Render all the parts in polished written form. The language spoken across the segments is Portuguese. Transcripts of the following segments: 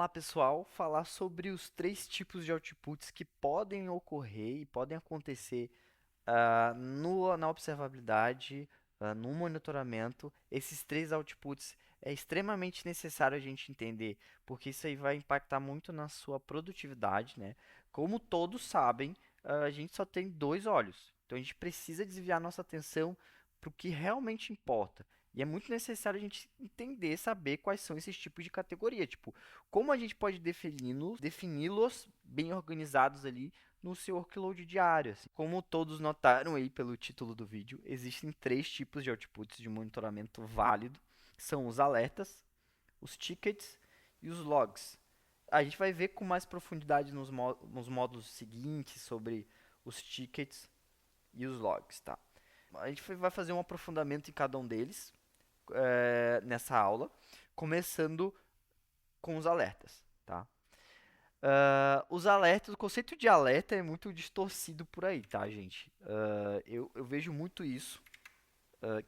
lá, pessoal, falar sobre os três tipos de outputs que podem ocorrer e podem acontecer na observabilidade, no monitoramento. Esses três outputs é extremamente necessário a gente entender, porque isso aí vai impactar muito na sua produtividade, né? Como todos sabem, a gente só tem dois olhos, então a gente precisa desviar nossa atenção para o que realmente importa. E é muito necessário a gente entender, saber quais são esses tipos de categoria. Tipo, como a gente pode defini-los bem organizados ali no seu workload diário. Assim. Como todos notaram aí pelo título do vídeo, existem três tipos de outputs de monitoramento válido. São os alertas, os tickets e os logs. A gente vai ver com mais profundidade nos módulos seguintes sobre os tickets e os logs, tá? A gente vai fazer um aprofundamento em cada um deles nessa aula, começando com os alertas, tá? Os alertas, o conceito de alerta é muito distorcido por aí, tá, gente? Eu vejo muito isso,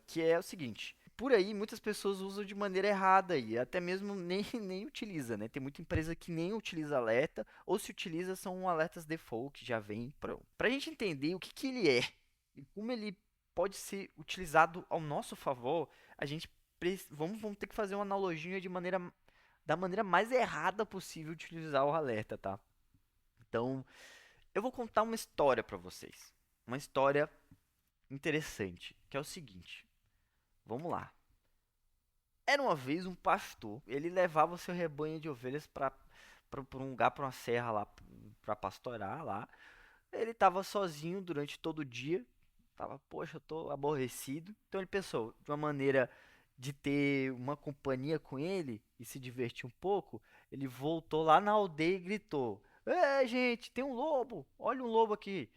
que é o seguinte. Por aí, muitas pessoas usam de maneira errada e até mesmo nem utiliza, né? Tem muita empresa que nem utiliza alerta, ou se utiliza são alertas default que já vem pronto. Para a gente entender o que ele é e como ele pode ser utilizado ao nosso favor, a gente vamos ter que fazer uma analogia da maneira mais errada possível de utilizar o alerta, tá? Então, eu vou contar uma história para vocês. Uma história interessante, que é o seguinte. Vamos lá. Era uma vez um pastor, ele levava o seu rebanho de ovelhas para um lugar, para uma serra lá, para pastorar lá. Ele estava sozinho durante todo o dia. Tava, poxa, eu tô aborrecido. Então ele pensou, de uma maneira de ter uma companhia com ele e se divertir um pouco, ele voltou lá na aldeia e gritou: "É, gente, tem um lobo! Olha um lobo aqui!"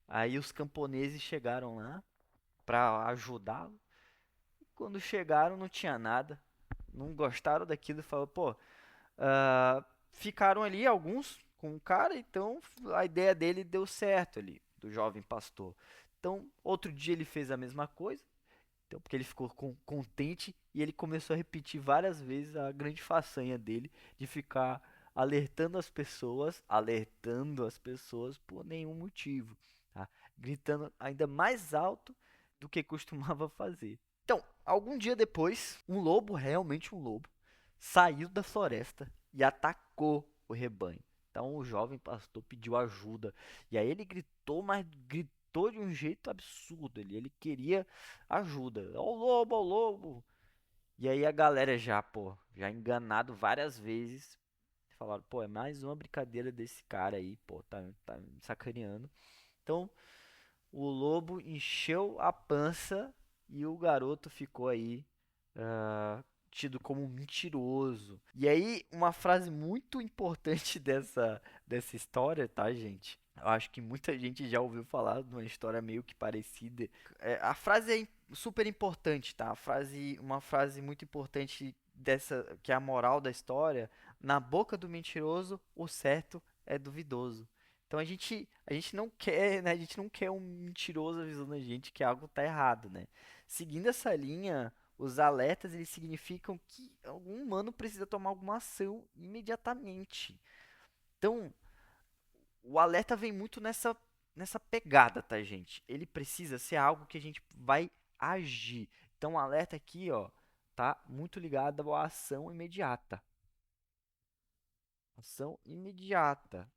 Aí os camponeses chegaram lá para ajudá-lo. Quando chegaram, não tinha nada. Não gostaram daquilo e falaram: pô, ficaram ali alguns com o cara, então a ideia dele deu certo ali, do jovem pastor. Então, outro dia ele fez a mesma coisa, então, porque ele ficou contente e ele começou a repetir várias vezes a grande façanha dele de ficar alertando as pessoas por nenhum motivo, tá? Gritando ainda mais alto do que costumava fazer. Então, algum dia depois, um lobo, realmente um lobo, saiu da floresta e atacou o rebanho. Então o jovem pastor pediu ajuda. E aí ele gritou, mas gritou de um jeito absurdo. Ele queria ajuda. Ó o lobo, ó o lobo. E aí a galera já, pô, já enganado várias vezes. Falaram, pô, é mais uma brincadeira desse cara aí, pô, tá me sacaneando. Então o lobo encheu a pança e o garoto ficou aí tido como mentiroso. E aí, uma frase muito importante dessa história, tá, gente? Eu acho que muita gente já ouviu falar de uma história meio que parecida. A frase é super importante, tá? Uma frase muito importante dessa, que é a moral da história. Na boca do mentiroso, o certo é duvidoso. Então a gente não quer, né? A gente não quer um mentiroso avisando a gente que algo tá errado, né? Seguindo essa linha, os alertas eles significam que algum humano precisa tomar alguma ação imediatamente. Então, o alerta vem muito nessa pegada, tá, gente? Ele precisa ser algo que a gente vai agir. Então, o alerta aqui, ó, tá muito ligado à ação imediata. Ação imediata.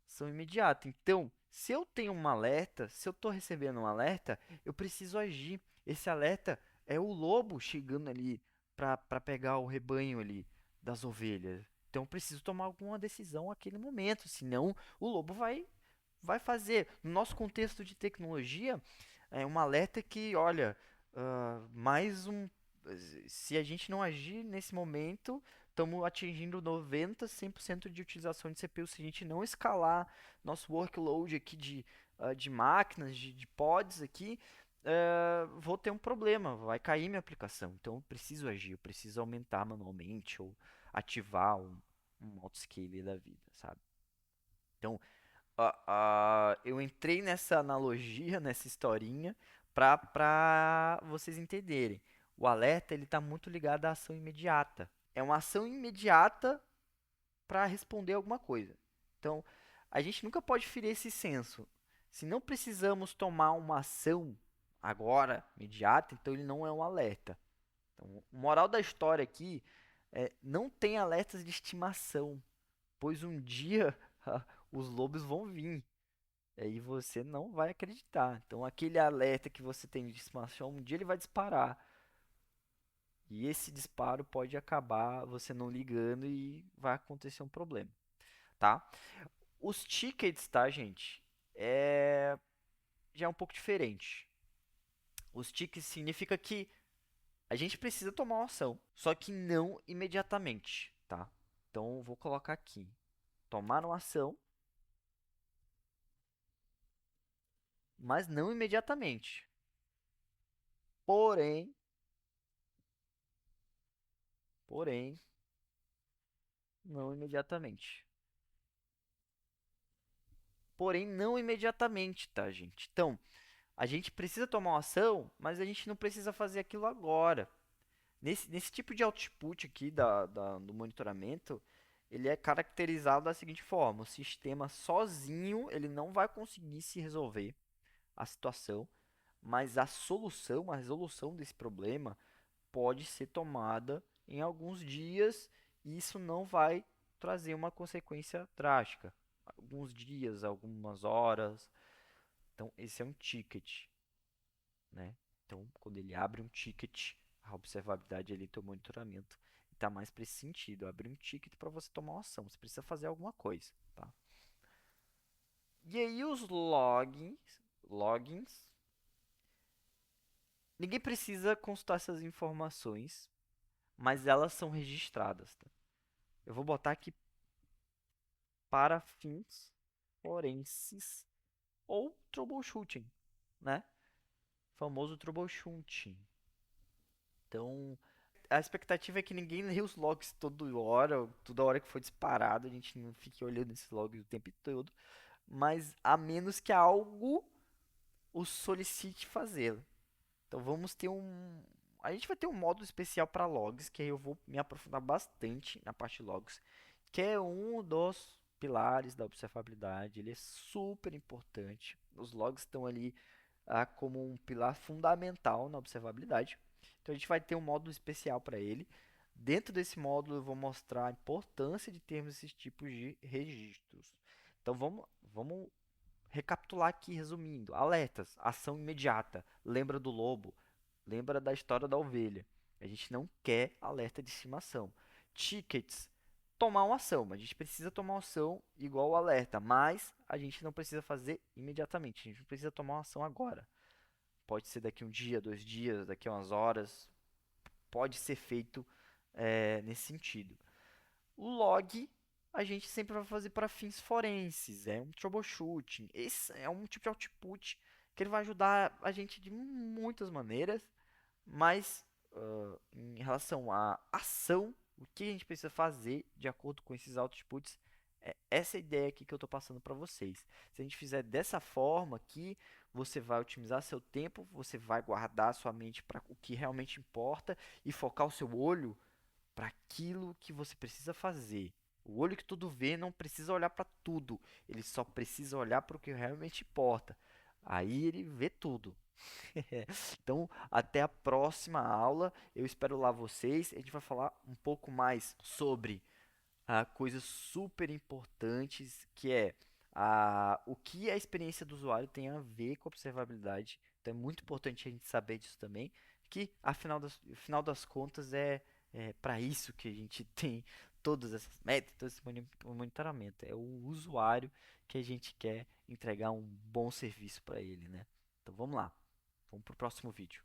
Ação imediata. Então, se eu tenho um alerta, se eu estou recebendo um alerta, eu preciso agir. Esse alerta é o lobo chegando ali para pegar o rebanho ali das ovelhas. Então, eu preciso tomar alguma decisão naquele momento, senão o lobo vai fazer. No nosso contexto de tecnologia, é um alerta que, olha, mais um. Se a gente não agir nesse momento, estamos atingindo 90, 100% de utilização de CPU. Se a gente não escalar nosso workload aqui de máquinas, de pods aqui, vou ter um problema, vai cair minha aplicação. Então eu preciso agir, eu preciso aumentar manualmente ou ativar um autoscale da vida, sabe? Então, eu entrei nessa analogia, nessa historinha, para vocês entenderem. O alerta ele está muito ligado à ação imediata. é uma ação imediata para responder alguma coisa. Então, a gente nunca pode ferir esse senso. Se não precisamos tomar uma ação agora, imediata, então ele não é um alerta. Então, o moral da história aqui é não tem alertas de estimação, pois um dia os lobos vão vir. E aí você não vai acreditar. Então, aquele alerta que você tem de estimação, um dia ele vai disparar. E esse disparo pode acabar você não ligando e vai acontecer um problema, tá? Os tickets, tá, gente? Já é um pouco diferente. Os tickets significa que a gente precisa tomar uma ação, só que não imediatamente, tá? Então, eu vou colocar aqui. Tomar uma ação, mas não imediatamente. Porém, porém, não imediatamente. Porém, não imediatamente, tá, gente? Então, a gente precisa tomar uma ação, mas a gente não precisa fazer aquilo agora. Nesse tipo de output aqui do monitoramento, ele é caracterizado da seguinte forma: o sistema sozinho ele não vai conseguir se resolver a situação, mas a resolução desse problema pode ser tomada em alguns dias e isso não vai trazer uma consequência drástica. Alguns dias, algumas horas. Então, esse é um ticket, né? Então, quando ele abre um ticket, a observabilidade ali, teu monitoramento, está mais para esse sentido. Abrir um ticket para você tomar uma ação. Você precisa fazer alguma coisa, tá? E aí os logins, ninguém precisa consultar essas informações, mas elas são registradas, tá? Eu vou botar aqui para fins forenses ou troubleshooting, né? Famoso troubleshooting. Então, a expectativa é que ninguém lê os logs toda hora que for disparado, a gente não fique olhando esses logs o tempo todo, mas a menos que algo o solicite fazê-lo. Então vamos ter a gente vai ter um módulo especial para logs, que aí eu vou me aprofundar bastante na parte de logs, que é um dos pilares da observabilidade, ele é super importante. Os logs estão ali como um pilar fundamental na observabilidade. Então a gente vai ter um módulo especial para ele. Dentro desse módulo eu vou mostrar a importância de termos esses tipos de registros. Então vamos recapitular aqui, resumindo. Alertas, ação imediata. Lembra do lobo? Lembra da história da ovelha? A gente não quer alerta de estimação. Tickets, tomar uma ação. A gente precisa tomar uma ação igual o alerta, mas a gente não precisa fazer imediatamente. A gente não precisa tomar uma ação agora. Pode ser daqui um dia, 2 dias, daqui a umas horas. Pode ser feito nesse sentido. O log a gente sempre vai fazer para fins forenses, é um troubleshooting. Esse é um tipo de output que ele vai ajudar a gente de muitas maneiras, mas em relação à ação, o que a gente precisa fazer de acordo com esses outputs, é essa ideia aqui que eu estou passando para vocês. Se a gente fizer dessa forma aqui, você vai otimizar seu tempo, você vai guardar sua mente para o que realmente importa e focar o seu olho para aquilo que você precisa fazer. O olho que tudo vê não precisa olhar para tudo, ele só precisa olhar para o que realmente importa. Aí ele vê tudo. Então, até a próxima aula. Eu espero lá vocês. A gente vai falar um pouco mais sobre coisas super importantes, que é o que a experiência do usuário tem a ver com a observabilidade. Então, é muito importante a gente saber disso também, que afinal das contas é para isso que a gente tem todas essas métricas, todo esse monitoramento. É o usuário que a gente quer entregar um bom serviço para ele, né? Então vamos lá, vamos para o próximo vídeo.